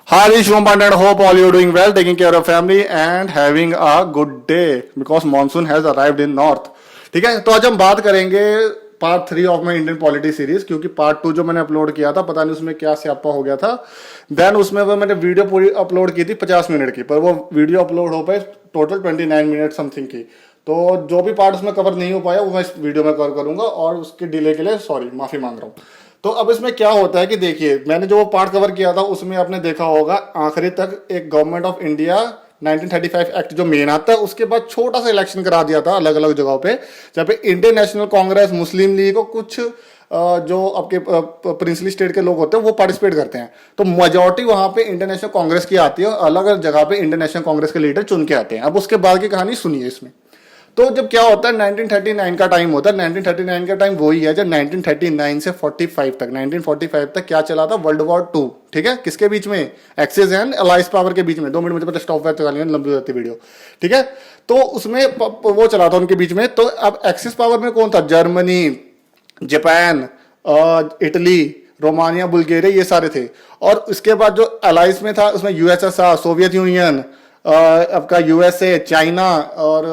Hi, this is Shubham Pandey. Hope all you are doing well, taking care of family and having a good day because monsoon has arrived in north. ठीक है, तो आज हम बात करेंगे part 3 of my Indian polity series, क्योंकि part 2 जो मैंने अपलोड किया था पता नहीं उसमें क्या स्यापा हो गया था। देन उसमें वो मैंने वीडियो पूरी अपलोड की थी 50 मिनट की, पर वो वीडियो अपलोड हो पाई टोटल 29 मिनट समथिंग की। तो जो भी पार्ट उसमें कवर नहीं हो पाया वो मैं इस वीडियो में कवर करूंगा और उसके डिले के लिए सॉरी, माफी मांग रहा हूँ। तो अब इसमें क्या होता है कि देखिए, मैंने जो पार्ट कवर किया था उसमें आपने देखा होगा आखिरी तक एक गवर्नमेंट ऑफ इंडिया 1935 एक्ट जो मेन आता है, उसके बाद छोटा सा इलेक्शन करा दिया था अलग अलग जगहों पे, जहाँ पे इंडियन नेशनल कांग्रेस, मुस्लिम लीग और कुछ जो आपके प्रिंसली स्टेट के लोग होते हैं वो पार्टिसिपेट करते हैं। तो मेजोरिटी वहां पे इंडियन नेशनल कांग्रेस की आती है और अलग अलग जगह पे इंडियन नेशनल कांग्रेस के लीडर चुन के आते हैं। अब उसके बाद की कहानी सुनिए इसमें। तो जब क्या होता है 1939 का टाइम होता है, 1939 का टाइम वही है जब 1939 से 45 तक, 1945 तक क्या चला था, वर्ल्ड वॉर 2। ठीक है, किसके बीच में, एक्सिस एंड अलाइज पावर के बीच में। 2 मिनट मुझे पता स्टॉप है, लंबी होती वीडियो। ठीक है, तो उसमें वो चला था उनके बीच में। तो अब एक्सिस पावर में कौन था, Germany, Japan, Italy, Romania, Bulgaria, ये सारे थे। और इसके बाद जो अलाइज में था उसमें यूएसएसआर, सोवियत यूनियन, आपका यूएसए, चाइना, और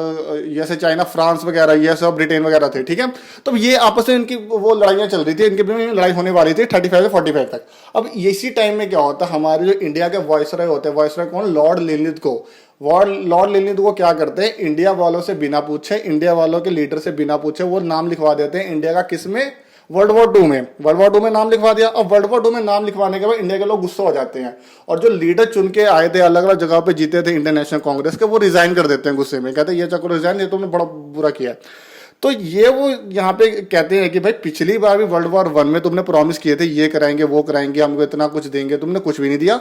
जैसे चाइना, फ्रांस वगैरह, ये सब ब्रिटेन वगैरह थे। ठीक है, तो ये आपस में इनकी वो लड़ाइयां चल रही थी, इनके बीच में लड़ाई होने वाली थी 35 से 45 तक। अब इसी टाइम में क्या होता है, हमारे जो इंडिया के वॉइसरॉय होते हैं, वॉइसरॉय कौन, लॉर्ड लिनलिथ को। लॉर्ड लिनलिथ को क्या करते हैं, इंडिया वालों से बिना पूछे, इंडिया वालों के लीडर से बिना पूछे वो नाम लिखवा देते हैं इंडिया का, किसमें, वर्ल्ड वॉर 2 में। वर्ल्ड वॉर 2 में नाम लिखवा दिया। अब वर्ल्ड वॉर 2 में नाम लिखवाने के बाद इंडिया के लोग गुस्सा हो जाते हैं और जो लीडर चुन के आए थे, अलग अलग जगह पे जीते थे इंडियन नेशनल कांग्रेस के, वो रिजाइन कर देते हैं गुस्से में, कहते हैं ये चक्कर रिजाइन, ये तुमने बड़ा बुरा किया। तो ये वो यहाँ पे कहते हैं कि भाई पिछली बार भी वर्ल्ड वॉर 1 में तुमने प्रॉमिस किए थे ये कराएंगे वो कराएंगे, हमको इतना कुछ देंगे, तुमने कुछ भी नहीं दिया।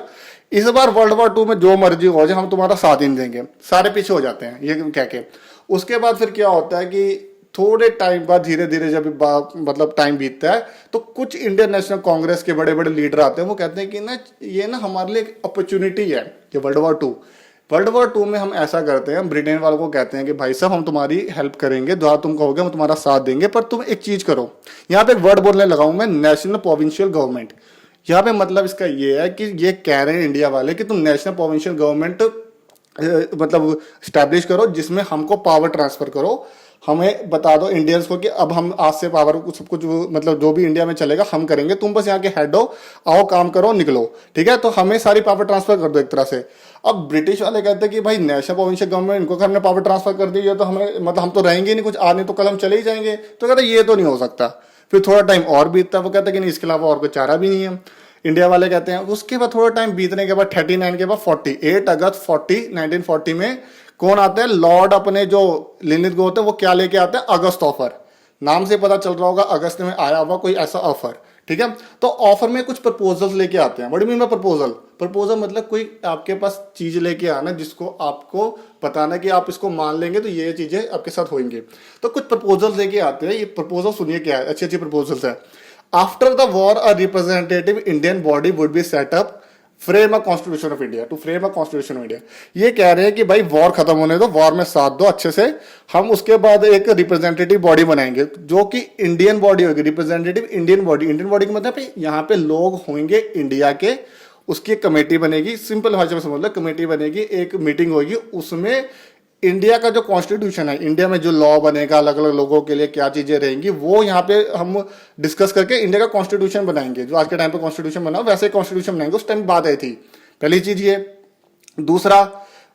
इस बार वर्ल्ड वॉर 2 में जो मर्जी हो जाए हम तुम्हारा साथ ही नहीं देंगे। सारे पीछे हो जाते हैं ये कह के। उसके बाद फिर क्या होता है कि थोड़े टाइम बाद धीरे धीरे जब मतलब टाइम बीतता है तो कुछ इंडियन नेशनल कांग्रेस के बड़े बड़े लीडर आते हैं, वो कहते हैं कि ना ये ना हमारे लिए एक अपॉर्चुनिटी है कि वर्ल्ड वॉर 2 में हम ऐसा करते हैं, हम ब्रिटेन वालों को कहते हैं कि भाई साहब हम तुम्हारी हेल्प करेंगे, दुआ तुम कहोगे हम तुम्हारा साथ देंगे, पर तुम एक चीज करो। यहाँ पे एक वर्ड बोलने लगाऊं मैं, नेशनल प्रोविंशियल गवर्नमेंट। यहाँ पे मतलब इसका ये है कि ये कह रहे हैं इंडिया वाले कि तुम नेशनल प्रोविंशियल गवर्नमेंट मतलब स्टैब्लिश करो, जिसमें हमको पावर ट्रांसफर करो, हमें बता दो इंडियंस को कि अब हम आज से पावर सब कुछ मतलब जो भी इंडिया में चलेगा हम करेंगे, तुम बस यहाँ के हेड हो, आओ काम करो निकलो। ठीक है, तो हमें सारी पावर ट्रांसफर कर दो एक तरह से। अब ब्रिटिश वाले कहते हैं कि भाई नेशनल प्रोविंशियल गवर्नमेंट, इनको हमने पावर ट्रांसफर कर दी है तो हमें मतलब हम तो रहेंगे नहीं, कुछ आज नहीं तो कल हम चले ही जाएंगे। तो कहते ये तो नहीं हो सकता। फिर थोड़ा टाइम और बीतता है, वो कहते हैं कि नहीं इसके अलावा और कोई चारा भी नहीं है, इंडिया वाले कहते हैं। उसके बाद थोड़ा टाइम बीतने के बाद 39 के बाद 48 अगस्त 1940 में कौन आता है, लॉर्ड अपने जो लिनलिथ को होते हैं वो क्या लेके आते हैं, अगस्त ऑफर। नाम से पता चल रहा होगा अगस्त में आया हुआ कोई ऐसा ऑफर। ठीक है, तो ऑफर में कुछ प्रपोजल्स लेके आते हैं। बड़ी मीन में प्रपोजल मतलब कोई आपके पास चीज लेके आना जिसको आपको बताना कि आप इसको मान लेंगे तो ये चीजें आपके साथ होंगे। तो कुछ प्रपोजल्स लेके आते हैं। ये प्रपोजल सुनिए क्या है, अच्छी अच्छी प्रपोजल्स है। After the war a representative Indian body would be set up frame a constitution of India, to frame a constitution of India. ये कह रहे हैं कि भाई वॉर खत्म होने दो, वॉर में साथ दो अच्छे से, हम उसके बाद एक रिप्रेजेंटेटिव बॉडी बनाएंगे जो कि इंडियन बॉडी होगी, representative Indian body. Indian body का मतलब यहाँ पे लोग होंगे इंडिया के, उसकी कमेटी बनेगी, सिंपल भाषा में समझ लो, कमेटी बनेगी, एक मीटिंग होगी, उसमें इंडिया का जो कॉन्स्टिट्यूशन है, इंडिया में जो लॉ बनेगा, अलग अलग लोगों के लिए क्या चीजें रहेंगी, वो यहाँ पे हम डिस्कस करके इंडिया का कॉन्स्टिट्यूशन बनाएंगे। जो आज के टाइम पे कॉन्स्टिट्यूशन बना वैसे कॉन्स्टिट्यूशन बनाएंगे। उस टाइम बात आई थी, पहली चीज ये। दूसरा,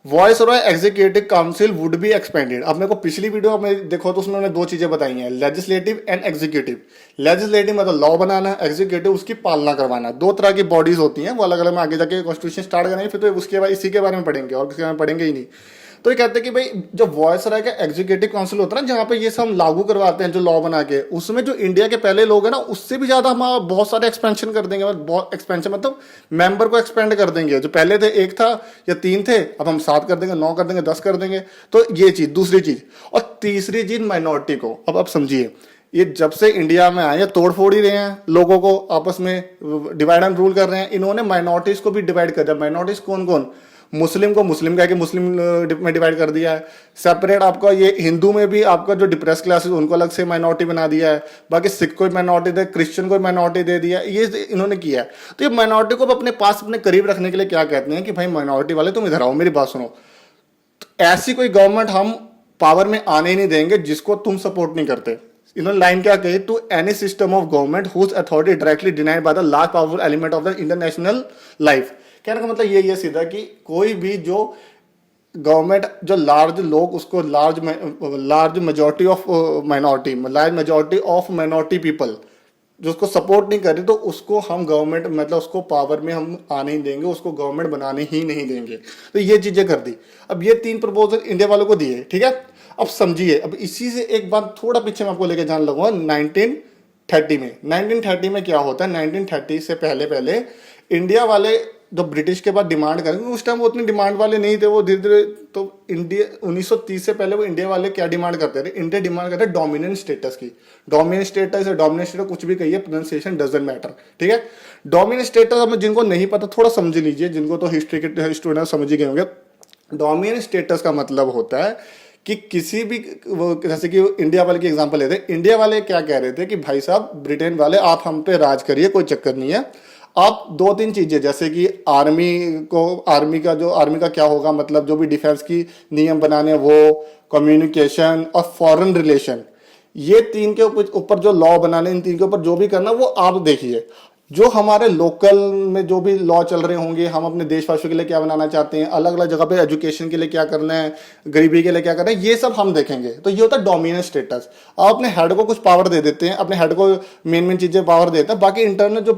voice Roy executive council would be expanded. अब मेरे को पिछली वीडियो में देखो तो उसमें उन्होंने 2 चीजें बताई हैं, लेजिस्लेटिव एंड एग्जीक्यूटिव। लेजिस्लेटिव मतलब लॉ बनाना, एग्जीक्यूटिव उसकी पालना करवाना। 2 तरह की बॉडीज होती हैं, वो अलग अलग में आगे जाके कॉन्स्टिट्यूशन स्टार्ट करेंगे, फिर तो उसके बाद इसी के बारे में पढ़ेंगे और किसी के बारे में पढ़ेंगे ही नहीं। तो ये कहते हैं कि भाई जो वॉइस रॉय का एग्जीक्यूटिव काउंसिल होता है ना, जहां पे ये सब लागू करवाते हैं जो लॉ बना के, उसमें जो इंडिया के पहले लोग हैं ना, उससे भी ज्यादा हम बहुत सारे एक्सपेंशन कर देंगे। बहुत एक्सपेंशन मतलब मेंबर को एक्सपेंड कर देंगे। जो पहले थे 1 था या 3 थे, अब हम 7 कर देंगे, 9 कर देंगे, 10 कर देंगे। तो ये चीज, दूसरी चीज। और तीसरी चीज माइनॉरिटी को। अब आप समझिए, ये जब से इंडिया में आए तोड़ फोड़ ही रहे हैं, लोगों को आपस में डिवाइड एंड रूल कर रहे हैं। इन्होंने माइनॉरिटीज को भी डिवाइड कर दिया। माइनॉरिटीज कौन कौन, मुस्लिम को मुस्लिम कह के मुस्लिम में डिवाइड कर दिया है। सेपरेट आपका ये हिंदू में भी आपका जो डिप्रेस क्लासेस उनको अलग से माइनॉरिटी बना दिया है, बाकी सिख को माइनॉरिटी दे, क्रिश्चियन को माइनॉरिटी दे दिया, ये इन्होंने किया है। तो ये माइनॉरिटी को अपने पास अपने करीब रखने के लिए क्या कहते हैं कि भाई माइनॉरिटी वाले तुम इधर आओ, मेरी बात सुनो। तो ऐसी कोई गवर्नमेंट हम पावर में आने ही नहीं देंगे जिसको तुम सपोर्ट नहीं करते। इन्होंने लाइन क्या कही, to any system of government whose authority directly denied by the large powerful element of the international life. कहने का मतलब यही है सीधा कि कोई भी जो गवर्नमेंट जो लार्ज लोग उसको large majority of minority, large majority of minority people जो उसको सपोर्ट नहीं कर रही, तो उसको हम गवर्नमेंट मतलब उसको पावर में हम आने ही देंगे, उसको गवर्नमेंट बनाने ही नहीं देंगे। तो ये चीजें कर दी। अब ये 3 प्रपोजल इंडिया वालों को दिए, ठीक है। अब समझिए, अब इसी से एक बात थोड़ा पीछे मैं आपको लेके जान लगूंगा 1930 में। 1930 में क्या होता है, 1930 से पहले पहले इंडिया वाले जो ब्रिटिश के बाद डिमांड करेंगे, उस टाइम वो उतनी डिमांड वाले नहीं थे, वो धीरे धीरे तो इंडिया 1930 से पहले वो इंडिया वाले क्या डिमांड करते थे, इंडिया डिमांड करते डोमिनेंट स्टेटस की। डोमिनेंट स्टेटस कुछ भी कहिए, प्रोनाउंसिएशन डजंट मैटर, ठीक है। डोमिनेंट स्टेटस अब जिनको नहीं पता थोड़ा समझ लीजिए, जिनको तो हिस्ट्री के स्टूडेंट समझ ही गए होंगे। डोमिनेंट स्टेटस का मतलब होता है कि किसी भी जैसे कि इंडिया वाले की एग्जांपल लेते हैं, इंडिया वाले क्या कह रहे थे कि भाई साहब ब्रिटेन वाले आप हम पे राज करिए, कोई चक्कर नहीं है। आप 2-3 चीजें जैसे कि आर्मी का क्या होगा, मतलब जो भी डिफेंस की नियम बनाने वो, कम्युनिकेशन और फॉरेन रिलेशन, ये 3 के ऊपर जो लॉ बनाने, इन 3 के ऊपर जो भी करना वो आप देखिए। जो हमारे लोकल में जो भी लॉ चल रहे होंगे, हम अपने देशवासियों के लिए क्या बनाना चाहते हैं, अलग अलग जगह पे एजुकेशन के लिए क्या करना है, गरीबी के लिए क्या करना है, ये सब हम देखेंगे। तो ये होता है डोमिनेंट स्टेटस। आप अपने हेड को कुछ पावर दे देते हैं, अपने हेड को मेन चीजें पावर देते हैं, बाकी इंटरनल जो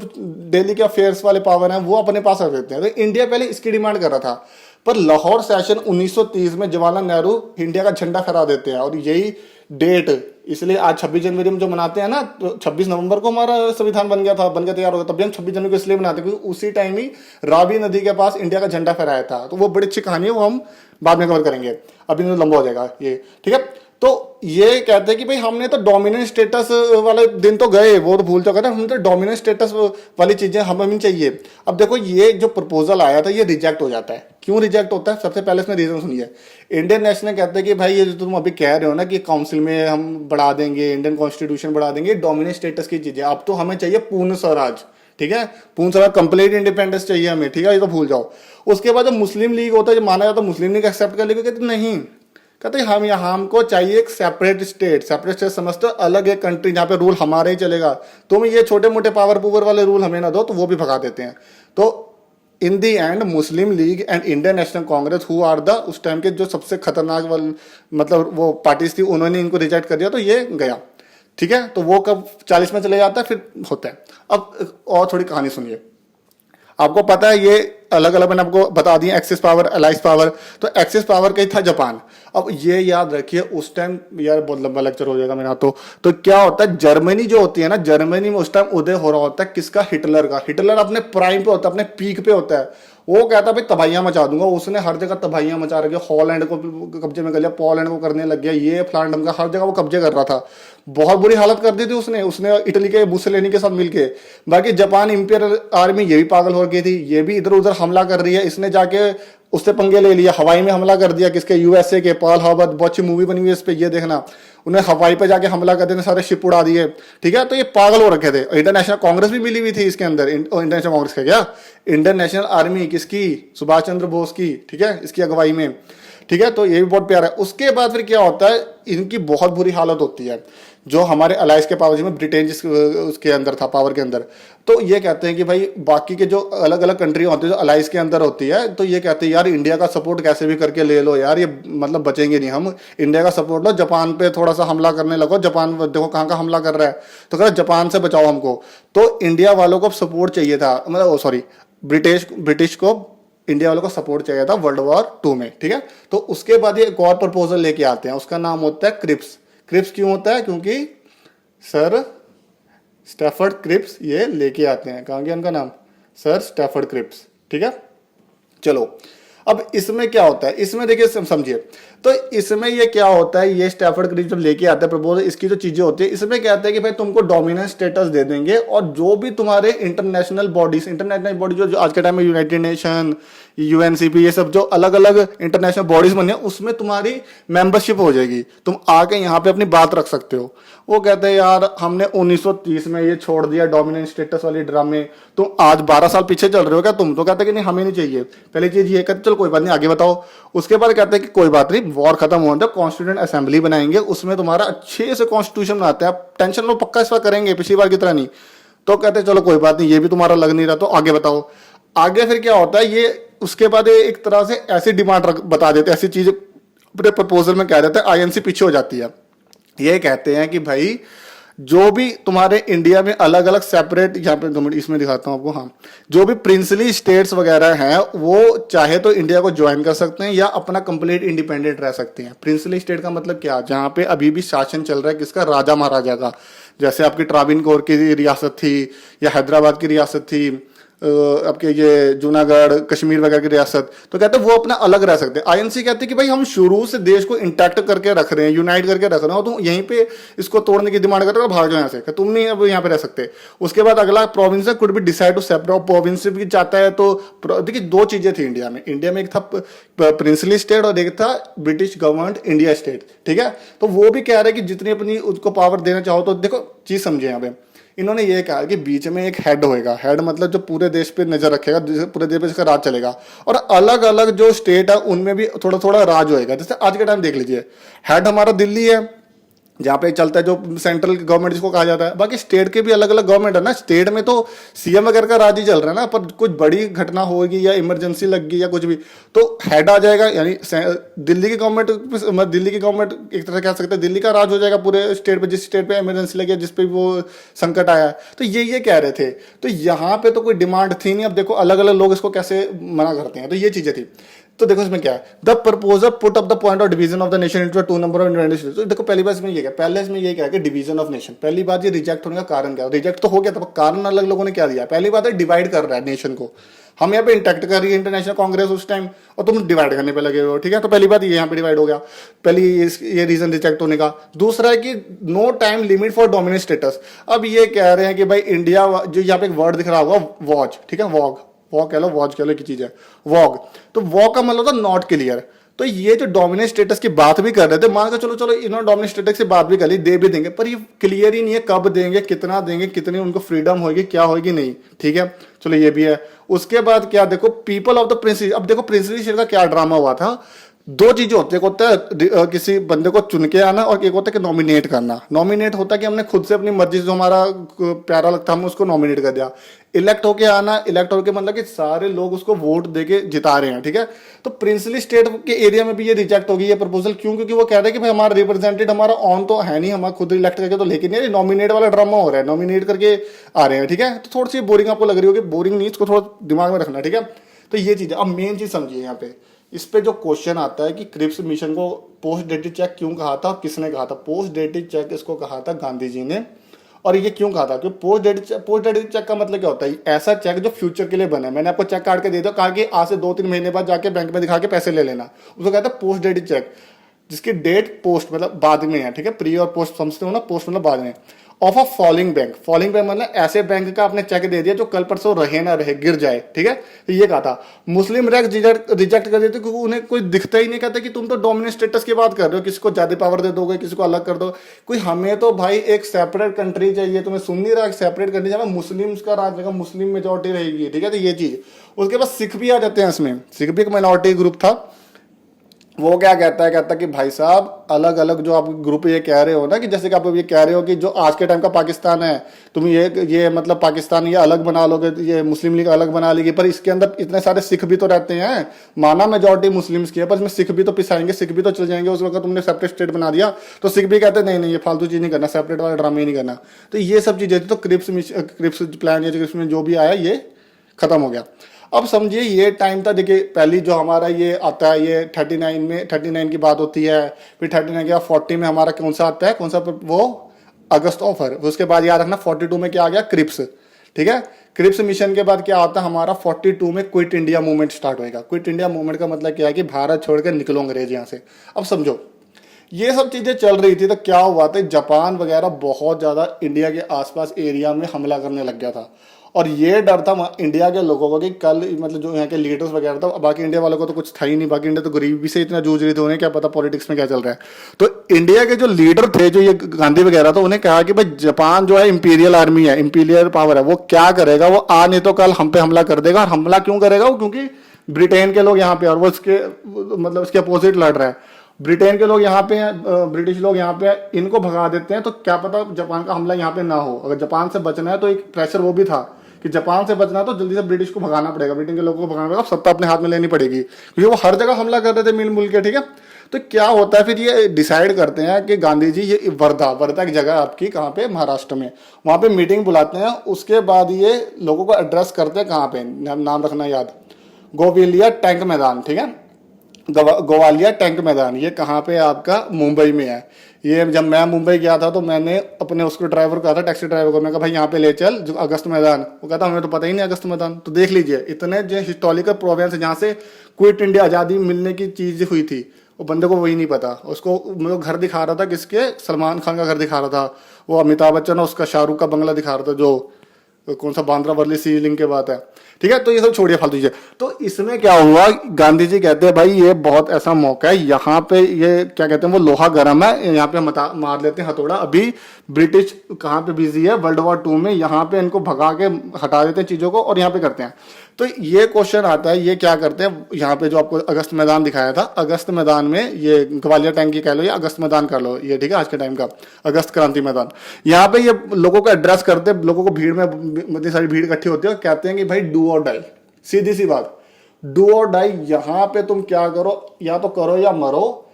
डेली के अफेयर्स वाले पावर हैं वो अपने पास रख देते हैं। तो इंडिया पहले इसकी डिमांड कर रहा था, पर लाहौर सेशन 1930 में जवाहरलाल नेहरू इंडिया का झंडा फहरा देते हैं। और यही डेट इसलिए आज 26 जनवरी में जो मनाते हैं ना, तो 26 नवंबर को हमारा संविधान बन गया तैयार हो गया, तब भी हम 26 जनवरी को इसलिए मनाते हैं क्योंकि उसी टाइम ही रावी नदी के पास इंडिया का झंडा फहराया था। तो वो बड़ी अच्छी कहानी है, वो हम बाद में कवर करेंगे, अभी तो लंबा हो जाएगा ये, ठीक है। तो ये कहते हैं कि भाई हमने तो डोमिनेंट स्टेटस वाले दिन तो गए, वो तो भूल चुका था, हमने तो डोमिनेंट स्टेटस वाली चीजें हमें नहीं चाहिए। अब देखो ये जो प्रपोजल आया था ये रिजेक्ट हो जाता है। क्यों रिजेक्ट होता है, सबसे पहले इसमें रीजन सुनिए। इंडियन नेशनल कहते हैं कि भाई ये जो तुम अभी कह रहे हो ना कि काउंसिल में हम बढ़ा देंगे, इंडियन कॉन्स्टिट्यूशन बढ़ा देंगे, डोमिनेंट स्टेटस की चीजें, अब तो हमें चाहिए पूर्ण स्वराज, ठीक है। पूर्ण स्वराज कंप्लीट इंडिपेंडेंस चाहिए हमें, ठीक है, ये तो भूल जाओ। उसके बाद जो मुस्लिम लीग होता है, जो माना जाता है मुस्लिम लीग एक्सेप्ट कर लेगा, कहते नहीं, कहते हम यहाँ हमको चाहिए एक सेपरेट स्टेट समझते हो, अलग एक कंट्री जहाँ पे रूल हमारे ही चलेगा, तुम ये छोटे मोटे पावर पुवर वाले रूल हमें ना दो, तो वो भी भगा देते हैं। तो in the end Muslim League and Indian National Congress who are the उस टाइम के जो सबसे खतरनाक वाले मतलब वो पार्टीज थी, उन्होंने इनको रिजेक्ट कर दिया, तो ये गया, ठीक है। तो वो कब 40 में चले जाता है, फिर होता है। अब और थोड़ी कहानी सुनिए। आपको पता है ये अलग अलग मैंने आपको बता दिया, एक्सिस पावर, अलाइस पावर। तो एक्सिस पावर का ही था जापान। अब ये याद रखिए उस टाइम, यार बहुत लंबा लेक्चर हो जाएगा मेरा तो क्या होता है, जर्मनी जो होती है ना, जर्मनी में उस टाइम उदय हो रहा होता है किसका, हिटलर का। हिटलर अपने प्राइम पे होता है, अपने पीक पे होता है। वो कहता है भाई तबाहियां मचा दूंगा, उसने हर जगह तबाहियां मचा रखी, हॉलैंड को कब्जे में कर लिया, पोलैंड को करने लग गया, ये फ्लांडम का हर जगह वो कब्जे कर रहा था। बहुत बुरी हालत कर दी थी उसने इटली के मुसोलिनी के साथ मिलके। बाकी जापान इंपीरियल आर्मी ये भी पागल हो गई थी, ये भी इधर उधर हमला कर रही है। इसने जाके उससे पंगे ले लिया, हवाई में हमला कर दिया, किसके, यूएसए के, पर्ल हार्बर, बहुत अच्छी मूवी बनी हुई है इस पे, ये देखना। उन्हें हवाई पे जाके हमला कर दिया, सारे शिप उड़ा दिए, ठीक है। तो ये पागल हो रखे थे। इंटरनेशनल कांग्रेस भी मिली हुई थी इसके अंदर। इंटरनेशनल कांग्रेस का क्या, इंडियन नेशनल आर्मी किसकी, सुभाष चंद्र बोस की, ठीक है, इसकी अगुवाई में, ठीक है। तो ये भी बहुत प्यारा है। उसके बाद फिर क्या होता है, इनकी बहुत बुरी हालत होती है जो हमारे अलाइस के पावर में ब्रिटेन उसके अंदर था, पावर के अंदर। तो ये कहते हैं कि भाई बाकी के जो अलग अलग कंट्री होती है जो अलाइस के अंदर होती है, तो ये कहते हैं यार इंडिया का सपोर्ट कैसे भी करके ले लो यार, ये मतलब बचेंगे नहीं हम, इंडिया का सपोर्ट लो, जापान पे थोड़ा सा हमला करने लगो, जापान देखो कहाँ का हमला कर रहा है, तो कह जापान से बचाओ हमको। तो इंडिया वालों को सपोर्ट चाहिए था, मतलब सॉरी ब्रिटिश को इंडिया वालों को सपोर्ट चाहिए था वर्ल्ड वॉर 2 में, ठीक है। तो उसके बाद ये एक और प्रपोजल लेके आते हैं, उसका नाम होता है क्रिप्स। क्रिप्स क्यों होता है, क्योंकि सर स्टैफर्ड क्रिप्स ये लेके आते हैं। कहाँ गया उनका नाम, सर स्टैफर्ड क्रिप्स, ठीक है। चलो अब इसमें क्या होता है, इसमें देखिए समझिए, तो इसमें ये क्या होता है, ये स्टैफर्ड क्रिप्स जब लेके आता है प्रपोजल, इसकी जो चीजें होती है, इसमें क्या होता है कि भाई तुमको डोमिनेंस स्टेटस दे देंगे, और जो भी तुम्हारे इंटरनेशनल बॉडी जो आज के टाइम में यूनाइटेड नेशन, यूएनसीपी, ये सब जो अलग अलग इंटरनेशनल बॉडीज बनी है, उसमें तुम्हारी मेंबरशिप हो जाएगी, तुम आके यहाँ पे अपनी बात रख सकते हो। वो कहते हैं यार हमने 1930 में ये छोड़ दिया डोमिनेंट स्टेटस वाली ड्रामे, तुम आज 12 साल पीछे चल रहे हो क्या तुम? तो कहते हैं कि नहीं हमें नहीं चाहिए। पहली चीज ये कहते चलो कोई बात नहीं आगे बताओ। उसके बाद कहते हैं कि कोई बात नहीं, वॉर खत्म होने दो, कॉन्स्टिट्यूएंट असेंबली बनाएंगे, उसमें तुम्हारा अच्छे से कॉन्स्टिट्यूशन बनाते हैं, आप टेंशन लो, पक्का इस बार करेंगे पिछली बार की तरह नहीं। तो कहते हैं चलो कोई बात नहीं, ये भी तुम्हारा लग नहीं रहा, तो आगे बताओ। आगे फिर क्या होता है, ये उसके बाद एक तरह से ऐसी डिमांड बता देते हैं, ऐसी चीज पूरे प्रपोजल में कह देते हैं, आईएनसी पीछे हो जाती है। ये कहते हैं कि भाई जो भी तुम्हारे इंडिया में अलग अलग सेपरेट, यहाँ पे इसमें दिखाता हूँ आपको, हाँ, जो भी प्रिंसली स्टेट्स वगैरह हैं वो चाहे तो इंडिया को ज्वाइन कर सकते हैं या अपना कंप्लीट इंडिपेंडेंट रह सकते हैं। प्रिंसली स्टेट का मतलब क्या, जहाँ पे अभी भी शासन चल रहा है किसका, राजा महाराजा का। जैसे आपकी ट्राविनकोर की रियासत थी, या हैदराबाद की रियासत थी, आपके ये जूनागढ़ कश्मीर वगैरह की रियासत, तो कहते हैं वो अपना अलग रह सकते हैं। आईएनसी कहते हैं कि भाई हम शुरू से देश को इंटैक्ट करके रख रहे हैं, यूनाइट करके रख रहे हो, तो यहीं पे इसको तोड़ने की डिमांड कर रहे हो, भाग जाओ यहाँ से, तुम नहीं अब यहाँ पे रह सकते। उसके बाद अगला प्रोविंस है, could be decide to separate, province भी चाहता है तो देखिए दो चीजें थी इंडिया में, एक था प्रिंसली स्टेट और एक था ब्रिटिश गवर्नमेंट इंडिया स्टेट, ठीक है। तो वो भी कह रहे हैं कि जितनी अपनी उसको पावर देना चाहो, तो देखो चीज समझे यहाँ पे, इन्होंने ये कहा कि बीच में एक हेड होएगा, हेड मतलब जो पूरे देश पे नजर रखेगा, पूरे देश पे इसका राज चलेगा, और अलग अलग जो स्टेट है उनमें भी थोड़ा थोड़ा राज होएगा। जैसे आज के टाइम देख लीजिए, हेड हमारा दिल्ली है जहाँ पे चलता है, जो सेंट्रल गवर्नमेंट जिसको कहा जाता है, बाकी स्टेट के भी अलग अलग गवर्नमेंट है ना, स्टेट में तो सीएम वगैरह का राज ही चल रहा है ना, पर कुछ बड़ी घटना होगी या इमरजेंसी लग गई या कुछ भी, तो हेड आ जाएगा, यानी दिल्ली की गवर्नमेंट एक तरह कह सकते हैं दिल्ली का राज हो जाएगा पूरे स्टेट पे, जिस स्टेट पे इमरजेंसी लगी, जिस पे वो संकट आया। तो ये कह रहे थे, तो यहाँ पे तो कोई डिमांड थी नहीं। अब देखो अलग अलग लोग इसको कैसे मना करते हैं, तो ये चीजें थी। तो देखो इसमें क्या है, the proposal put up the point of division of the nation into two number of independent states. तो देखो पहली बात इसमें ये क्या, पहले इसमें ये क्या है कि डिवीजन ऑफ नेशन, पहली बात ये रिजेक्ट होने का कारण क्या, रिजेक्ट तो हो गया था, कारण अलग लोगों ने क्या दिया। पहली बात है डिवाइड कर रहा है नेशन को, हम यहाँ पे इंटैक्ट कर रही है इंटरनेशनल कांग्रेस उस टाइम, और तुम डिवाइड करने पे लगे हो, ठीक है। तो पहली बात ये यहाँ पे डिवाइड हो गया, पहली ये रीजन रिजेक्ट होने का। दूसरा है कि no time limit for dominant status. अब ये कह रहे हैं कि भाई इंडिया, जो यहाँ पे एक वर्ड दिख रहा होगा वॉच, ठीक है, वॉग कह लो, वॉच कह लो, एक चीज है वॉग, तो वॉग का मतलब था नॉट क्लियर। तो ये जो डोमिनेंट स्टेटस की बात भी कर रहे थे, मान के चलो इन्होंने डोमिनेंट स्टेटस की बात भी कर ली, दे भी देंगे, पर ये क्लियर ही नहीं है कब देंगे, कितना देंगे, कितनी उनको फ्रीडम होगी, क्या होगी नहीं, ठीक है। चलो ये भी है। उसके बाद क्या देखो, पीपल ऑफ द प्रिंस, अब देखो प्रिंसली स्टेट का क्या ड्रामा हुआ था। दो चीजें होती है, एक होता है किसी बंदे को चुन के आना, और एक होता है कि नॉमिनेट करना। नॉमिनेट होता है कि हमने खुद से अपनी मर्जी, जो हमारा प्यारा लगता है हमने उसको नॉमिनेट कर दिया। इलेक्ट होके आना, इलेक्ट होके मतलब कि सारे लोग उसको वोट देके जिता रहे हैं, ठीक है। तो प्रिंसली स्टेट के एरिया में भी ये रिजेक्ट होगी ये प्रपोजल, क्यों? क्योंकि वो कह रहे हैं कि भाई हमारा रिप्रेजेंटेटिव हमारा ऑन तो है नहीं, हमारा खुद इलेक्ट करके तो, लेकिन ये नॉमिनेट वाला ड्रामा हो रहा है, नॉमिनेट करके आ रहे हैं, ठीक है। तो थोड़ी सी बोरिंग आपको लग रही होगी, बोरिंग नहीं, इसको थोड़ा दिमाग में रखना, ठीक है। तो ये चीज है। अब मेन चीज समझिए यहाँ पे, इस पे जो क्वेश्चन आता है कि क्रिप्स मिशन को पोस्ट डेटेड चेक क्यों कहा था, किसने कहा था? पोस्ट डेटेड चेक इसको कहा था गांधी जी ने। और ये क्यों कहा था? क्योंकि पोस्ट डेटेड चेक का मतलब क्या होता है? ऐसा चेक जो फ्यूचर के लिए बना है। मैंने आपको चेक काट के दे दिया, कहा कि आज से 2-3 महीने बाद जाके बैंक में दिखा के पैसे ले लेना, उसको कहता है पोस्ट डेटेड चेक, जिसकी डेट पोस्ट मतलब बाद में है, ठीक है। प्री और पोस्ट समझते हो ना, पोस्ट मतलब बाद में। Of a falling bank, falling bank मतलब ऐसे बैंक का आपने चेक दे दिया जो कल परसों रहे ना रहे, गिर जाए, ठीक है। तो ये कहा था। मुस्लिम रिजेक्ट कर देते क्योंकि उन्हें कोई दिखता ही नहीं, कहता कि तुम तो डोमिनेंट स्टेटस की बात कर रहे हो, किसी को ज्यादा पावर दे दोगे, किसी को अलग कर दो। कोई हमें तो भाई एक सेपरेट कंट्री चाहिए, तुम्हें सुन नहीं रहा, एक सेपरेट कंट्री जहाँ मुस्लिम का राज रहेगा, मुस्लिम मेजोरिटी रहेगी, ठीक है। तो ये चीज, उसके बाद सिख भी आ जाते हैं इसमें, सिख भी एक माइनॉरिटी ग्रुप था। वो क्या कहता है कि भाई साहब अलग अलग जो आप ग्रुप ये कह रहे हो ना, कि जैसे कि आप ये कह रहे हो कि जो आज के टाइम का पाकिस्तान है, तुम ये मतलब पाकिस्तान ये अलग बना लोगे, ये मुस्लिम लीग अलग बना लेगी, पर इसके अंदर इतने सारे सिख भी तो रहते हैं। माना मेजोरिटी मुस्लिम्स की है, पर इसमें सिख भी तो पिसाएंगे, सिख भी तो चल जाएंगे। उस वक्त तुमने सेपरेट स्टेट बना दिया, तो सिख भी कहते हैं नहीं ये फालतू चीज नहीं करना, सेपरेट वाला ड्रामा ही नहीं करना। तो ये सब चीजें थी। तो क्रिप्स प्लान या क्रिप्स में जो भी आया ये खत्म हो गया। अब समझिए ये टाइम था, देखिए पहली जो हमारा ये आता है, ये 39 की बात होती है, फिर 39 के बाद 40 में हमारा कौन सा आता है, कौन सा वो अगस्त ऑफर। उसके बाद याद रखना 42 में क्या आ गया, क्रिप्स, ठीक है। क्रिप्स मिशन के बाद क्या होता है, हमारा 42 में क्विट इंडिया मूवमेंट स्टार्ट होएगा। क्विट इंडिया मूवमेंट का मतलब क्या है कि भारत छोड़ के निकलो अंग्रेज यहाँ से। अब समझो ये सब चीजें चल रही थी तो क्या हुआ था, जापान वगैरह बहुत ज्यादा इंडिया के आसपास एरिया में हमला करने लग गया था। और ये डर था इंडिया के लोगों को कि कल मतलब जो यहाँ के लीडर्स वगैरह था, बाकी इंडिया वालों को तो कुछ था ही नहीं, बाकी इंडिया तो गरीबी से इतना जूझ रही थी, उन्हें क्या पता पॉलिटिक्स में क्या चल रहा है। तो इंडिया के जो लीडर थे, जो ये गांधी वगैरह, तो उन्हें कहा कि भाई जापान जो है इंपीरियल आर्मी है, इंपीरियल पावर है, वो क्या करेगा, वो आ नहीं तो कल हम पे हमला कर देगा। और हमला क्यों करेगा वो, क्योंकि ब्रिटेन के लोग यहाँ पे, और वो इसके मतलब इसके अपोजिट लड़ रहा है। ब्रिटेन के लोग यहाँ पे हैं, ब्रिटिश लोग यहाँ पे हैं, इनको भगा देते हैं तो क्या पता जापान का हमला यहाँ पे ना हो। अगर जापान से बचना है तो एक प्रेशर वो भी था कि जापान से बचना है तो जल्दी से ब्रिटिश को भगाना पड़ेगा, ब्रिटेन के लोगों को भगाना पड़ेगा, सत्ता अपने हाथ में लेनी पड़ेगी, क्योंकि वो हर जगह हमला कर रहे थे मिल के। ठीक है, तो क्या होता है फिर ये डिसाइड करते हैं कि गांधी जी ये वर्धा की जगह आपकी कहाँ पे, महाराष्ट्र में, वहां पे मीटिंग बुलाते हैं। उसके बाद ये लोगों को एड्रेस करते हैं कहाँ पे, नाम रखना याद, गोविलिया टैंक मैदान। ठीक है, गोवालिया टैंक मैदान, ये कहाँ पे आपका, मुंबई में है। ये जब मैं मुंबई गया था तो मैंने अपने उसको ड्राइवर को कहा था, टैक्सी ड्राइवर को, मैं कहा भाई यहाँ पे ले चल जो अगस्त मैदान। वो कहता हमें तो पता ही नहीं अगस्त मैदान। तो देख लीजिए इतने जो हिस्टोरिकल प्रोविंस जहाँ से क्विट इंडिया आज़ादी मिलने की चीज हुई थी, वो बंदे को वही नहीं पता। उसको मतलब घर दिखा रहा था किसके, सलमान खान का घर दिखा रहा था, वो अमिताभ बच्चन और उसका शाहरुख का बंगला दिखा रहा था, जो कौन सा बांद्रा वर्ली सी लिंक के बात है। ठीक है, तो ये सब छोड़िए फालतू चीजें। तो इसमें क्या हुआ, गांधी जी कहते हैं भाई ये बहुत ऐसा मौका है, यहाँ पे ये क्या कहते हैं, वो लोहा गर्म है, यहाँ पे मार लेते हैं हथौड़ा। अभी ब्रिटिश कहाँ पे बिजी है, वर्ल्ड वॉर 2 में, यहाँ पे इनको भगा के हटा देते हैं चीजों को और यहाँ पे करते हैं। तो ये क्वेश्चन आता है, ये क्या करते हैं यहाँ पे, जो आपको अगस्त मैदान दिखाया था, अगस्त मैदान में ये ग्वालियर टैंक की कह लो या अगस्त मैदान कर लो, ये ठीक है आज के टाइम का अगस्त क्रांति मैदान। यहाँ पे ये लोगों को एड्रेस करते हैं, लोगों को भीड़ में इतनी सारी भीड़ इकट्ठी होती है और कहते हैं कि भाई डू और डाई, सीधी सी बात, डू और डाई। यहाँ पे तुम क्या करो, या तो करो या मरो।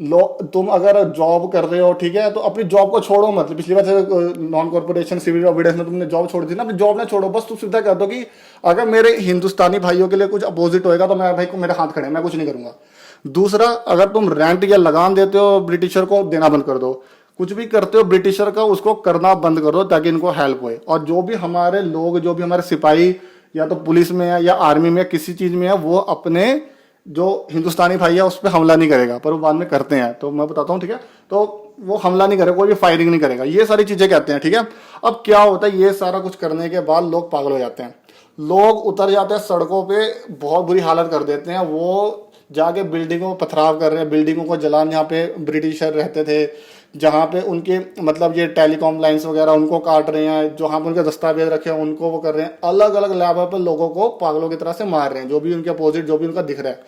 लो तुम अगर जॉब कर रहे हो, ठीक है, तो अपनी जॉब को छोड़ो मत। पिछली बार नॉन कॉर्पोरेशन सिविल ऑबिडेंस में तुमने जॉब छोड़ दी ना, अपनी जॉब ना छोड़ो, बस तुम सीधा कह दो कि अगर मेरे हिंदुस्तानी भाइयों के लिए कुछ अपोजिट होएगा तो मैं भाई को मेरे हाथ खड़े, मैं कुछ नहीं करूंगा। दूसरा, अगर तुम रेंट या लगान देते हो ब्रिटिशर को, देना बंद कर दो। कुछ भी करते हो ब्रिटिशर का, उसको करना बंद कर दो ताकि इनको हेल्प होए। और जो भी हमारे लोग, जो भी हमारे सिपाही या तो पुलिस में है या आर्मी में किसी चीज में है, वो अपने जो हिंदुस्तानी भाई है उस पर हमला नहीं करेगा, पर वो बाद में करते हैं, तो मैं बताता हूँ। ठीक है, तो वो हमला नहीं करेगा, कोई भी फायरिंग नहीं करेगा, ये सारी चीजें कहते हैं। ठीक है, अब क्या होता है, ये सारा कुछ करने के बाद लोग पागल हो जाते हैं, लोग उतर जाते हैं सड़कों पे, बहुत बुरी हालत कर देते हैं। वो जाके बिल्डिंगों को पथराव कर रहे हैं, बिल्डिंगों को जलान, जहाँ पे ब्रिटिशर रहते थे, जहाँ पे उनके मतलब ये टेलीकॉम लाइंस वगैरह उनको काट रहे हैं, जहाँ पे उनके दस्तावेज रखे हैं उनको वो कर रहे हैं, अलग अलग लेवल पर लोगों को पागलों की तरह से मार रहे हैं, जो भी उनके अपोजिट, जो भी उनका दिख रहा है।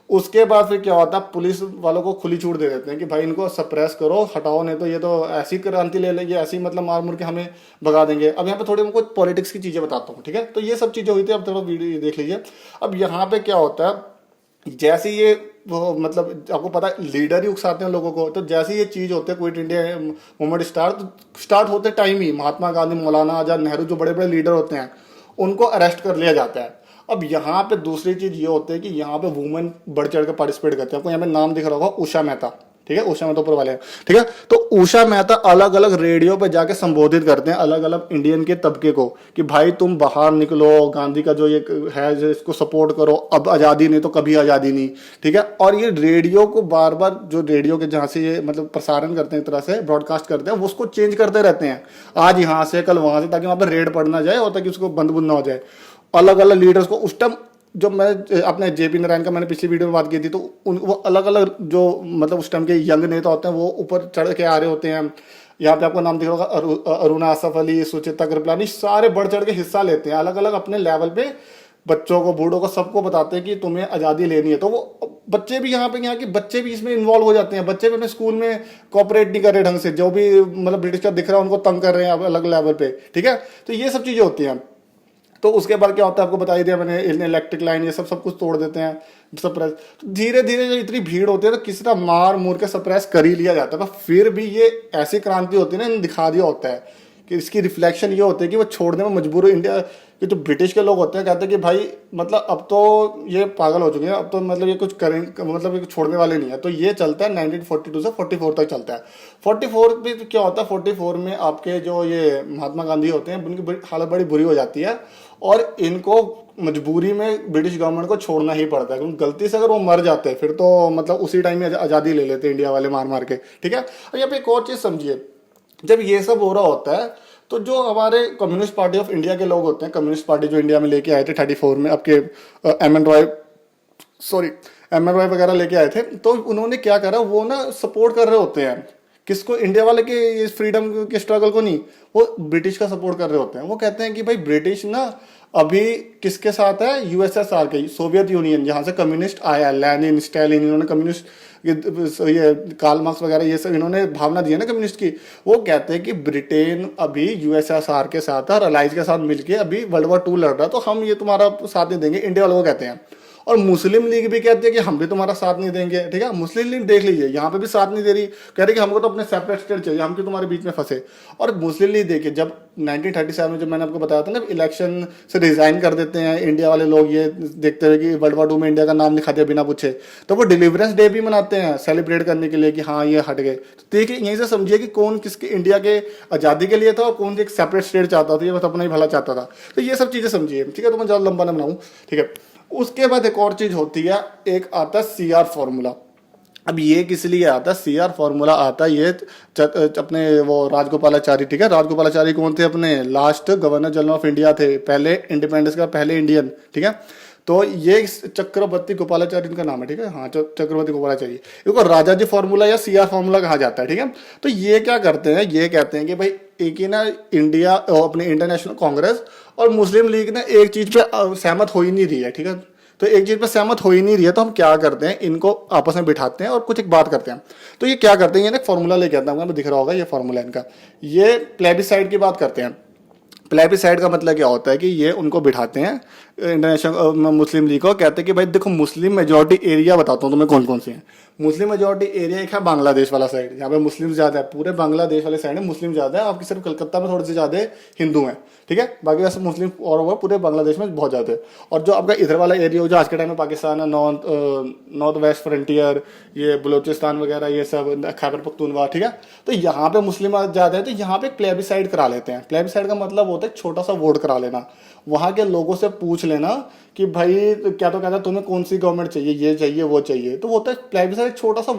उसके बाद फिर क्या होता है, पुलिस वालों को खुली छूट दे देते हैं कि भाई इनको सप्रेस करो, हटाओ, नहीं तो ये तो ऐसी क्रांति ले लेंगे, ऐसी मतलब मार मुर के हमें भगा देंगे। अब यहाँ पे थोड़ी उनको पॉलिटिक्स की चीजें बताता हूँ। ठीक है, तो ये सब चीजें हुई थी, अब थोड़ा वीडियो देख लीजिए। अब यहाँ पे क्या होता है, जैसे ये वो मतलब आपको पता है लीडर ही उकसाते हैं लोगों को, तो जैसे ये चीज होते हैं क्विट इंडिया मूवमेंट स्टार्ट होते टाइम ही महात्मा गांधी, मौलाना आजाद, नेहरू, जो बड़े बड़े लीडर होते हैं उनको अरेस्ट कर लिया जाता है। अब यहाँ पे दूसरी चीज ये होती है कि यहाँ पे वुमेन बढ़ चढ़ के पार्टिसिपेट करते हैं। आपको यहाँ पे नाम दिख रहा होगा, उषा मेहता। ठीक है, उषा मेहता ऊपर वाले हैं। ठीक है, तो उषा मेहता अलग अलग रेडियो पे जाके संबोधित करते हैं अलग अलग इंडियन के तबके को कि भाई तुम बाहर निकलो, गांधी का जो ये है जो इसको सपोर्ट करो, अब आज़ादी नहीं तो कभी आज़ादी नहीं। ठीक है, और ये रेडियो को बार बार, जो रेडियो के जहाँ से ये मतलब प्रसारण करते हैं, एक तरह से ब्रॉडकास्ट करते हैं, वो उसको चेंज करते रहते हैं, आज यहाँ से कल वहां से, ताकि वहां पर रेड पड़ ना जाए और ताकि उसको बंद बुंद ना हो जाए। अलग अलग लीडर्स को उस टाइम, जो मैं अपने जेपी नारायण का मैंने पिछली वीडियो में बात की थी, तो वो अलग अलग जो मतलब उस टाइम के यंग नेता होते हैं वो ऊपर चढ़ के आ रहे होते हैं। यहाँ पे आपको नाम दिख रहा होगा, अरुणा आसफ अली, सुचिता कृपलानी, सारे बढ़ चढ़ के हिस्सा लेते हैं अलग अलग अपने लेवल पे, बच्चों को, बूढ़ों को, सबको बताते हैं कि तुम्हें आज़ादी लेनी है। तो वो बच्चे भी यहाँ के बच्चे भी इसमें इन्वॉल्व हो जाते हैं। बच्चे भी अपने स्कूल में कोऑपरेट नहीं कर रहे ढंग से, जो भी मतलब ब्रिटिश का दिख रहा है उनको तंग कर रहे हैं अलग लेवल पे। ठीक है, तो ये सब चीजें होती हैं। तो उसके बाद क्या होता है आपको बता ही दिया मैंने, इलेक्ट्रिक लाइन ये सब कुछ तोड़ देते हैं, सप्रेस। तो धीरे धीरे जब इतनी भीड़ होती है तो किसी तरह मार मूर के सप्रेस कर ही लिया जाता है। तो फिर भी ये ऐसी क्रांति होती है ना, दिखा दिया होता है कि इसकी रिफ्लेक्शन ये होती है कि वो छोड़ने में मजबूर है। इंडिया के जो ब्रिटिश के लोग होते हैं कहते हैं कि भाई मतलब अब तो ये पागल हो चुके हैं, अब तो मतलब ये कुछ करें, मतलब ये छोड़ने वाले नहीं है। तो ये चलता है 1942 से 44 तक चलता है। 44 में तो क्या होता है, 44 में आपके जो ये महात्मा गांधी होते हैं उनकी हालत बड़ी बुरी हो जाती है और इनको मजबूरी में ब्रिटिश गवर्नमेंट को छोड़ना ही पड़ता है, क्योंकि गलती से अगर वो मर जाते हैं फिर तो मतलब उसी टाइम में आज़ादी ले लेते हैं इंडिया वाले मार मार के। ठीक है। और यहाँ पे एक और चीज़ समझिए, जब ये सब हो रहा होता है तो जो हमारे कम्युनिस्ट पार्टी ऑफ इंडिया के लोग होते हैं, कम्युनिस्ट पार्टी जो इंडिया में लेके आए थे 34 में, आपके एम एन रॉय वगैरह लेके आए थे, तो उन्होंने क्या करा, वो ना सपोर्ट कर रहे होते हैं किसको, इंडिया वाले के इस फ्रीडम के स्ट्रगल को नहीं, वो ब्रिटिश का सपोर्ट कर रहे होते हैं। वो कहते हैं कि भाई ब्रिटिश ना अभी किसके साथ है, यूएसएसआर के, सोवियत यूनियन, जहां से कम्युनिस्ट आया, लेनिन स्टालिन, इन्होंने कम्युनिस्ट ये कार्ल मार्क्स वगैरह ये सब इन्होंने भावना दी है ना कम्युनिस्ट की। वो कहते हैं कि ब्रिटेन अभी यूएसएसआर के साथ है और अलाइज के साथ मिलके अभी वर्ल्ड वॉर 2 लड़ रहा है, तो हम ये तुम्हारा साथ नहीं देंगे, इंडिया वालों को कहते हैं। और मुस्लिम लीग भी कहती है कि हम भी तुम्हारा साथ नहीं देंगे। ठीक है, मुस्लिम लीग देख लीजिए यहाँ पे भी साथ नहीं दे रही, कह रही कि हमको तो अपने सेपरेट स्टेट चाहिए, हम क्यों तुम्हारे बीच में फंसे। और मुस्लिम लीग देखिए, जब 1937 में जब मैंने आपको बताया था ना, इलेक्शन से रिजाइन कर देते हैं इंडिया वाले लोग ये देखते हुए कि वर्ल्ड वॉर 2 में इंडिया का नाम लिखा दिया बिना पूछे, तो वो डिलीवरेंस डे भी मनाते हैं सेलिब्रेट करने के लिए कि हाँ ये हट गए। तो देखिए यहीं से समझिए कि कौन किसके इंडिया के आज़ादी के लिए था और कौन एक सेपरेट स्टेट चाहता था, ये बस अपना ही भला चाहता था। तो ये सब चीज़ें समझिए। ठीक है, तो मैं ज़्यादा लंबा ना बनाऊँ। ठीक है, उसके बाद एक और चीज होती है, एक आता है सीआर फॉर्मूला। अब ये किस लिए आता है, सीआर फॉर्मूला आता है ये अपने वो राजगोपालाचारी, ठीक है, राजगोपालाचारी कौन थे, अपने last governor general of India थे, पहले इंडिपेंडेंस का पहले इंडियन। ठीक है, तो ये चक्रवर्ती गोपालाचारी इनका नाम है। ठीक है, हाँ चक्रवर्ती गोपालाचारी, इनको राजा जी फॉर्मूला या सीआर फॉर्मूला कहा जाता है। ठीक है, तो ये क्या करते हैं, ये कहते हैं कि भाई एक ही ना इंडिया अपने इंटरनेशनल कांग्रेस और मुस्लिम लीग ना एक चीज पे सहमत हो ही नहीं रही है। ठीक है, तो एक चीज पे सहमत हो ही नहीं रही है, तो हम क्या करते हैं, इनको आपस में बिठाते हैं और कुछ एक बात करते हैं। तो ये क्या करते हैं, ये ना फॉर्मूला लेके आता हूँ, दिख रहा होगा ये फॉर्मूला इनका, ये प्लेबिसाइड की बात करते हैं। प्लेबिसाइड का मतलब क्या होता है कि ये उनको बिठाते हैं इंटरनेशनल मुस्लिम लीग को, कहते हैं कि भाई देखो मुस्लिम मेजोरिटी एरिया बताता हूँ तुम्हें कौन कौन से हैं। मुस्लिम मेजोरिटी एरिया एक है बांग्लादेश वाला साइड, जहाँ पे मुस्लिम ज्यादा है, पूरे बांग्लादेश वाले साइड में मुस्लिम ज्यादा है, आपकी सिर्फ कलकत्ता में थोड़े से ज्यादा हिंदू हैं। ठीक है, बाकी वैसे मुस्लिम और वो पूरे बांग्लादेश में बहुत ज्यादा है। और जो आपका इधर वाला एरिया जो आज के टाइम में पाकिस्तान है, नॉर्थ वेस्ट फ्रंटियर, ये बलोचिस्तान वगैरह ये सब, खैबर पख्तूनवा, ठीक है, तो यहाँ पे मुस्लिम ज्यादा है, तो यहाँ पे प्लेबिसाइड करा लेते हैं। प्लेबिसाइड का मतलब होता है छोटा सा वोट करा लेना, वहां के लोगों से पूछ लेना कि भाई क्या तो कहता है तुम्हें कौन सी गवर्नमेंट चाहिए, ये चाहिए वो चाहिए, तो वो होता है प्लेबिसाइड, छोटा सा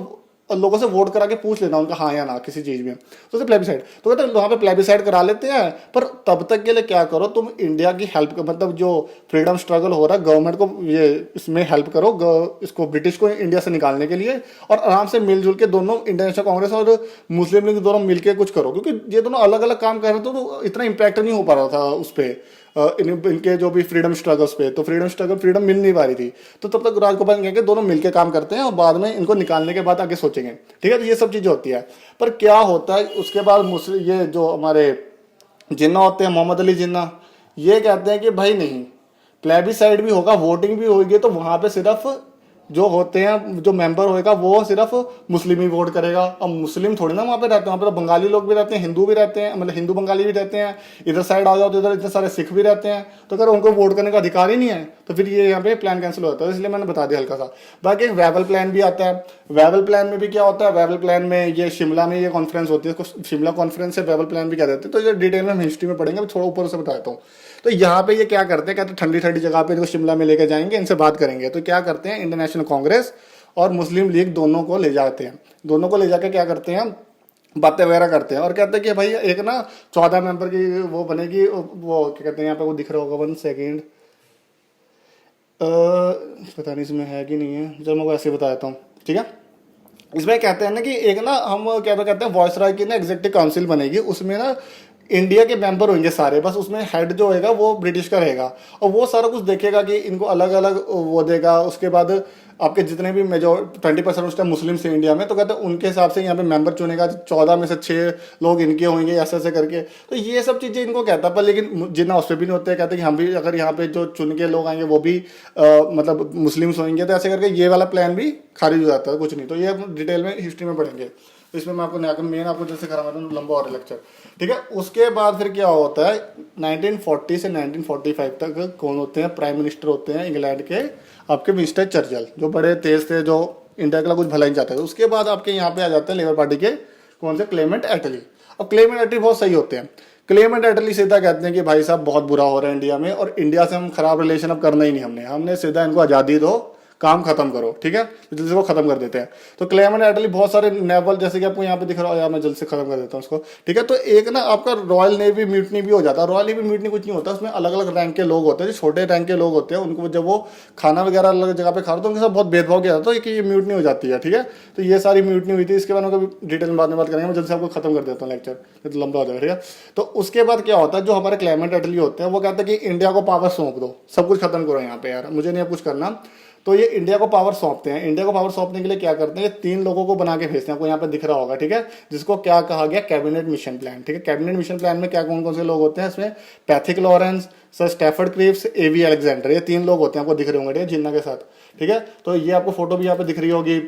लोगों से वोट करा के पूछ लेना उनका हाँ या ना किसी चीज में, तो प्लेबिसाइड। तो कहते हैं वहां पे प्लेबिसाइड करा लेते हैं, पर तब तक के लिए क्या करो तुम, इंडिया की हेल्प, मतलब जो फ्रीडम स्ट्रगल हो रहा है गवर्नमेंट को ये इसमें हेल्प करो, इसको ब्रिटिश को इंडिया से निकालने के लिए, और आराम से मिलजुल के दोनों इंटरनेशनल कांग्रेस और मुस्लिम लीग दोनों मिलकर कुछ करो, क्योंकि ये दोनों अलग अलग काम कर रहे थे तो इतना इम्पैक्ट नहीं हो पा रहा था उस पर इनके जो भी फ्रीडम स्ट्रगल्स पे, तो फ्रीडम मिल नहीं पा रही थी। तो तब तक राजगोपाल कहेंगे दोनों मिलकर काम करते हैं और बाद में इनको निकालने के बाद आगे सोचेंगे। ठीक है, तो ये सब चीजें होती है। पर क्या होता है उसके बाद मुस्लिम ये जो हमारे जिन्ना होते हैं, मोहम्मद अली जिन्ना, ये कहते हैं कि भाई नहीं, प्लेबिसाइड भी होगा, वोटिंग भी होगी, तो वहां पे सिर्फ जो होते हैं, जो मेंबर होएगा वो सिर्फ मुस्लिम ही वोट करेगा। अब मुस्लिम थोड़ी ना वहाँ पे रहते हैं, वहाँ पे तो बंगाली लोग भी रहते हैं, हिंदू भी रहते हैं, मतलब हिंदू बंगाली भी रहते हैं। इधर साइड आ जाओ तो इधर इतने सारे सिख भी रहते हैं, तो अगर उनको वोट करने का अधिकार ही नहीं है तो फिर ये यहाँ पे प्लान कैंसिल होता है। इसलिए मैंने बता दिया हल्का सा। बाकी एक वेबल प्लान भी आता है। वेबल प्लान में भी क्या होता है, वेबल प्लान में ये शिमला में ये कॉन्फ्रेंस होती है, शिमला कॉन्फ्रेंस से वेबल प्लान भी क्या देते हैं, तो ये डिटेल में हम हिस्ट्री में पढ़ेंगे, थोड़ा ऊपर से बताता हूँ। तो यहाँ पे ये क्या करते हैं, कहते हैं ठंडी ठंडी जगह पे जो शिमला में लेके जाएंगे, इनसे बात करेंगे। तो क्या करते हैं, इंटरनेशनल कांग्रेस और मुस्लिम लीग दोनों को ले जाते हैं, दोनों को ले जाके क्या करते हैं, बातें वगैरह करते हैं और कहते हैं कि भाई एक ना 14 मेंबर की वो बनेगी, वो क्या कहते हैं यहाँ पे वो दिख रहा होगा, 1 सेकेंड, पता नहीं इसमें है कि नहीं है, जब मैं ऐसे बताता हूँ। ठीक है, इसमें कहते हैं ना कि एक ना हम क्या तो कहते हैं वॉइसरॉय की ना एग्जीक्यूटिव काउंसिल बनेगी, उसमें ना इंडिया के मेंबर होंगे सारे, बस उसमें हेड जो होएगा वो ब्रिटिश का रहेगा और वो सारा कुछ देखेगा कि इनको अलग अलग वो देगा। उसके बाद आपके जितने भी मेजोर 20% उस टाइम मुस्लिम थे इंडिया में, तो कहते हैं उनके हिसाब से यहाँ पे मेंबर चुनेगा, 14 में से 6 लोग इनके होंगे, ऐसे ऐसे करके। तो ये सब चीज़ें इनको कहता है, पर लेकिन जितना उस पर भी नहीं होते, कहते हैं कि हम भी अगर यहाँ पे जो चुन के लोग आएंगे वो भी मतलब मुस्लिम्स होंगे, तो ऐसे करके ये वाला प्लान भी खारिज हो जाता है, कुछ नहीं। तो ये डिटेल में हिस्ट्री में पढ़ेंगे, तो इसमें मैं आपको मेन आपको जैसे करा था लंबा और लेक्चर, ठीक है। उसके बाद फिर क्या होता है, 1940 से 1945 तक कौन होते हैं प्राइम मिनिस्टर होते हैं इंग्लैंड के, आपके मिस्टर चर्चिल, जो बड़े तेज थे, जो इंडिया के लिए कुछ भला ही चाहते थे। उसके बाद आपके यहाँ पे आ जाते हैं लेबर पार्टी के कौन से, क्लेमेंट एटली। अब क्लेमेंट एटली बहुत सही होते हैं। क्लेमेंट एटली सीधा कहते हैं कि भाई साहब बहुत बुरा हो रहा है इंडिया में, और इंडिया से हम खराब रिलेशन अब करना ही नहीं, हमने सीधा इनको आज़ादी दो, काम खत्म करो, ठीक है। तो जल्दी से वो खत्म कर देते हैं। तो क्लेमेंट एटली बहुत सारे नेवल, जैसे कि आपको यहाँ पे दिख रहा हो, या मैं जल्द से खत्म कर देता हूँ उसको, ठीक है। तो एक ना आपका रॉयल नेवी म्यूटनी भी हो जाता है। रॉयल नेवी म्यूटनी कुछ नहीं होता, उसमें अलग अलग रैंक के लोग होते हैं, जो छोटे रैंक के लोग होते हैं, उनको जब वो खाना वगैरह अलग जगह पे खा रहे तो उनके साथ बहुत भेदभाव किया जाता है, तो ये म्यूटनी हो जाती है, ठीक है। तो ये सारी म्यूटनी हुई थी, इसके बारे में कभी डिटेल में बाद में बात करेंगे। मैं जल्द से आपको खत्म कर देता हूँ लेक्चर, तो लंबा हो जाएगा, ठीक है। तो उसके बाद क्या होता है, जो हमारे क्लेमेंट एटली होते हैं वो कहते हैं कि इंडिया को पावर सौंप दो, सब कुछ खत्म करो यहाँ पे, यार मुझे नहीं कुछ करना। तो ये इंडिया को पावर सौंपते हैं। इंडिया को पावर सौंपने के लिए क्या करते हैं, ये 3 लोगों को बना के भेजते हैं, आपको यहाँ पे दिख रहा होगा, ठीक है, जिसको क्या कहा गया, कैबिनेट मिशन प्लान, ठीक है। कैबिनेट मिशन प्लान में क्या कौन कौन से लोग होते हैं, इसमें पैथिक लॉरेंस, सर स्टैफर्ड क्रीव्स, एवी अलेक्जेंडर, ये 3 लोग होते हैं, आपको दिख रहे होंगे, ठीक है, जिन्ना के साथ, ठीक है। तो ये आपको फोटो भी यहाँ पे दिख रही होगी,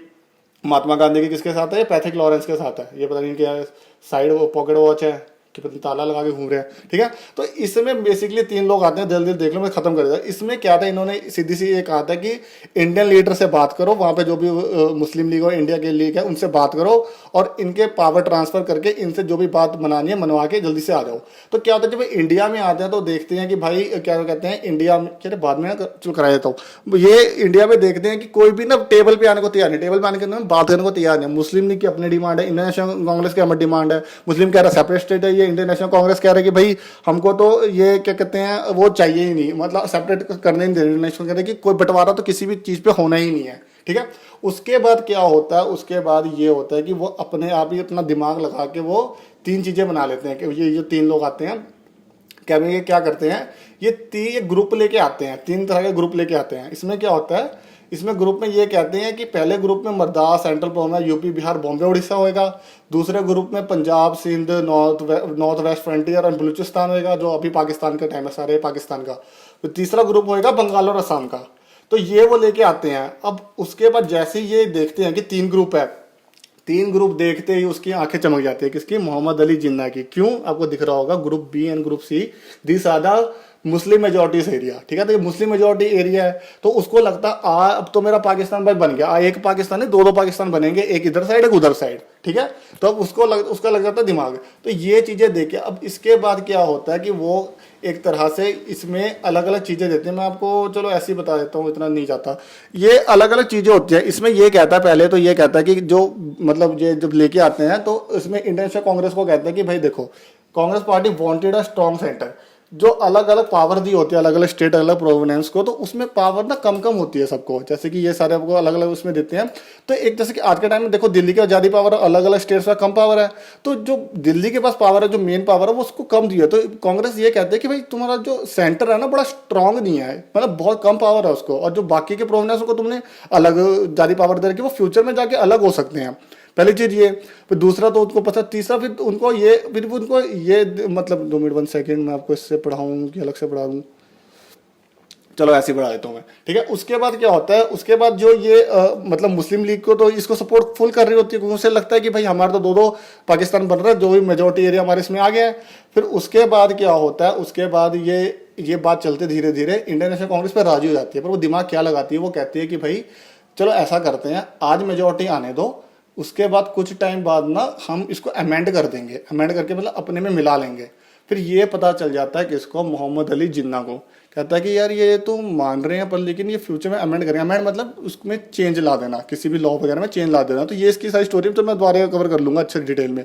महात्मा गांधी की किसके साथ है, पैथिक लॉरेंस के साथ है। ये पता नहीं क्या साइड पॉकेट वॉच है कि पता ताला लगा के घूम रहे हैं, ठीक है। तो इसमें बेसिकली 3 लोग आते हैं, जल्दी देख लो, मैं खत्म कर देता। इसमें क्या था, इन्होंने सीधी सी ये कहा था कि इंडियन लीडर से बात करो, वहां पे जो भी मुस्लिम लीग और इंडिया के लीग है उनसे बात करो, और इनके पावर ट्रांसफर करके इनसे जो भी बात बनानी है मनवा के जल्दी से आ जाओ। तो क्या होता है, जब इंडिया में आते हैं तो देखते हैं कि भाई क्या कहते हैं, इंडिया में क्या बाद में चल करा देता हूँ, ये इंडिया में देखते हैं कि कोई भी ना टेबल पे आने को तैयार नहीं, टेबल पे आने के बात करने को तैयार नहीं। मुस्लिम लीग की अपनी डिमांड है, इंडियन नेशनल कांग्रेस की अपनी डिमांड है, मुस्लिम कह रहा है सेपरेट स्टेट है, ये इंडियन नेशनल कांग्रेस कह रहे हैं कि भाई हमको तो ये क्या कहते हैं वो चाहिए ही नहीं, मतलब सेपरेट करने ही नहीं दे। नेशनल कह रहे हैं कि कोई बंटवारा तो किसी भी चीज पे होना ही नहीं है, ठीक है। उसके बाद क्या होता है, उसके बाद ये होता है कि वो अपने आप ही अपना दिमाग लगा के वो 3 चीजें बना लेते हैं कि ये जो 3 लोग आते हैं, क्या करते हैं, ये ग्रुप लेके आते हैं, 3 तरह के ग्रुप लेके आते हैं। इसमें क्या होता है, इसमें ग्रुप में ये कहते हैं कि पहले ग्रुप में Madras, central province, UP, Bihar, Bombay, Orissa होएगा। दूसरे ग्रुप में Punjab, Sindh, north west frontier और बलूचिस्तान होएगा, जो अभी पाकिस्तान का टाइम है, सारे पाकिस्तान का। तो तीसरा ग्रुप होएगा बंगाल और असम का। तो ये वो लेके आते हैं। अब उसके बाद जैसे ये देखते हैं कि 3 ग्रुप है, 3 ग्रुप देखते ही उसकी आंखें चमक जाती है, किसकी, मोहम्मद अली जिन्ना की। क्यों, आपको दिख रहा होगा, group B and group C, this are the Muslim majorities area, ठीक है। तो ये मुस्लिम मेजोरिटी एरिया है, तो उसको लगता अब तो मेरा पाकिस्तान भाई बन गया, एक पाकिस्तान है, 2 पाकिस्तान बनेंगे, एक इधर साइड एक उधर साइड, ठीक है। तो अब उसका लग जाता है दिमाग। तो ये चीजें देखे, अब इसके बाद क्या होता है कि वो एक तरह से इसमें अलग अलग चीजें देते हैं। मैं आपको चलो ऐसे ही बता देता हूँ, इतना नहीं जाता। ये अलग अलग चीजें होती है इसमें। ये कहता है, पहले तो ये कहता है कि जो मतलब ये जब लेके आते हैं तो इसमें इंडियन नेशनल कांग्रेस को कहते हैं कि भाई देखो, Congress party wanted a strong centre. जो अलग अलग पावर दी होती है अलग अलग स्टेट, अलग अलग प्रोविनेंस को, तो उसमें पावर ना कम कम होती है सबको, जैसे कि ये सारे आपको अलग अलग उसमें देते हैं। तो एक जैसे कि आज के टाइम में देखो, दिल्ली की आजादी पावर अलग अलग स्टेट्स में कम पावर है, तो जो दिल्ली के पास पावर है, जो मेन पावर है, वो उसको कम दी है। तो कांग्रेस ये कहते हैं कि भाई तुम्हारा जो सेंटर है ना बड़ा स्ट्रांग नहीं है, मतलब बहुत कम पावर है उसको, और जो बाकी के प्रोविनेंस को तुमने अलग जारी पावर दे रखी, वो फ्यूचर में जाके अलग हो सकते हैं। पहली चीज ये, फिर दूसरा तो उनको पता, तीसरा फिर उनको ये मतलब 2 मिनट 1 सेकेंड मैं आपको इससे पढ़ाऊँ कि अलग से पढ़ा दूँ, चलो ऐसे ही बढ़ा देता हूँ मैं, ठीक है। उसके बाद क्या होता है, उसके बाद जो ये मतलब मुस्लिम लीग को तो इसको सपोर्ट फुल कर रही होती है, क्योंकि उसे लगता है कि भाई हमारा तो 2 पाकिस्तान बन रहा है, जो भी मेजोरिटी एरिया हमारे इसमें आ गया है। फिर उसके बाद क्या होता है, उसके बाद ये बात चलते धीरे धीरे इंडियन नेशनल कांग्रेस पर राजी हो जाती है। पर वो दिमाग क्या लगाती है, वो कहती है कि भाई चलो ऐसा करते हैं, आज मेजोरिटी आने दो, उसके बाद कुछ टाइम बाद ना हम इसको अमेंड कर देंगे, अमेंड करके मतलब अपने में मिला लेंगे। फिर ये पता चल जाता है किसको, मोहम्मद अली जिन्ना को। कहता है कि यार ये तो मान रहे हैं, पर लेकिन ये फ्यूचर में अमेंड करेंगे। अमेंड मतलब उसमें चेंज ला देना, किसी भी लॉ वगैरह में चेंज ला देना। तो ये इसकी सारी स्टोरी तो मैं दोबारा कवर कर लूंगा अच्छे डिटेल में।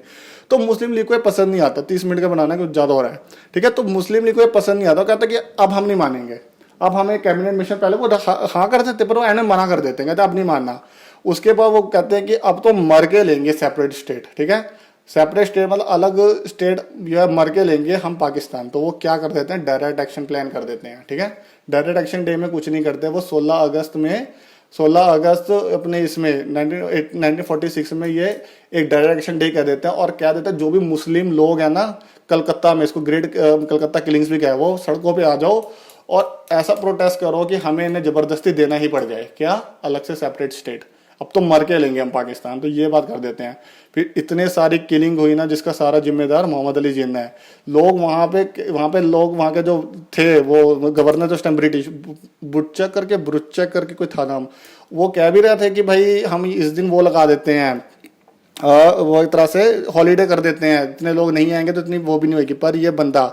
तो मुस्लिम लीग को ये पसंद नहीं आता, 30 मिनट का बनाना कुछ ज़्यादा हो रहा है, ठीक है। तो मुस्लिम लीग को ये पसंद नहीं आता, कहता है कि अब हम नहीं मानेंगे, अब हमें कैबिनेट मिशन पहले वो हाँ कर देते, पर वो एंड में मना कर देते हैं, कहते अब नहीं मानना। उसके बाद वो कहते हैं कि अब तो मर के लेंगे सेपरेट स्टेट, ठीक है। सेपरेट स्टेट मतलब अलग स्टेट या मर के लेंगे हम पाकिस्तान। तो वो क्या कर देते हैं, डायरेक्ट एक्शन प्लान कर देते हैं, ठीक है। डायरेक्ट एक्शन डे में कुछ नहीं करते, वो 16 अगस्त में 16 अगस्त अपने इसमें 1946 में ये एक डायरेक्शन डे कह देते हैं, और क्या देते हैं जो भी मुस्लिम लोग हैं ना कलकत्ता में, इसको ग्रेट कलकत्ता किलिंग्स भी क्या है, वो सड़कों पे आ जाओ और ऐसा प्रोटेस्ट करो कि हमें इन्हें जबरदस्ती देना ही पड़ जाए, क्या, अलग से सेपरेट स्टेट, अब तो मर के लेंगे हम पाकिस्तान, तो ये बात कर देते हैं। फिर इतने सारी किलिंग हुई ना जिसका सारा जिम्मेदार मोहम्मद अली जिन्ना है। लोग वहां पे लोग वहां के जो थे वो गवर्नर जो टाइम ब्रिटिश ब्रुचक करके कोई था नाम, वो कह भी रहे थे कि भाई हम इस दिन वो लगा देते हैं, वो एक तरह से हॉलीडे कर देते हैं, इतने लोग नहीं आएंगे तो इतनी वो भी नहीं होगी। पर ये बंदा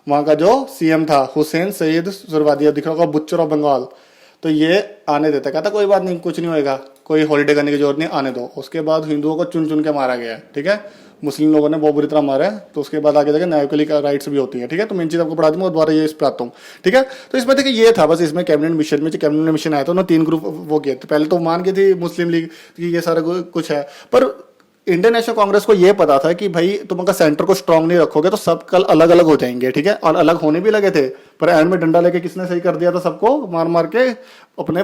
वहां का जो सीएम था हुसैन सईद सुरवादिया, दिख रहा होगा, बुच्चर ऑफ बंगाल, तो ये आने देता, कहता कोई बात नहीं, कुछ नहीं होएगा, कोई हॉलीडे करने की जरूरत नहीं, आने दो। उसके बाद हिंदुओं को चुन चुन के मारा गया है, ठीक है, मुस्लिम लोगों ने बहुत बुरी तरह मारा है। तो उसके बाद आगे जाके न्यायपालिक राइट्स भी होती है, ठीक है। तो मेन चीज आपको पढ़ा दूंगा और दोबारा ये इस पे आता हूँ, ठीक है। तो इसमें देखिए ये था बस, इसमें कैबिनेट मिशन में, जो कैबिनेट मिशन आया था उन्होंने 3 ग्रुप वो किए थे। पहले तो मान गई थी मुस्लिम लीग कि ये सारा कुछ है, पर इंडियन नेशनल कांग्रेस को ये पता था कि भाई तुम अगर सेंटर को स्ट्रांग नहीं रखोगे तो सब कल अलग अलग हो जाएंगे, ठीक है, और अलग होने भी लगे थे। पर एंड में डंडा लेके किसने सही कर दिया था सबको, मार मार के अपने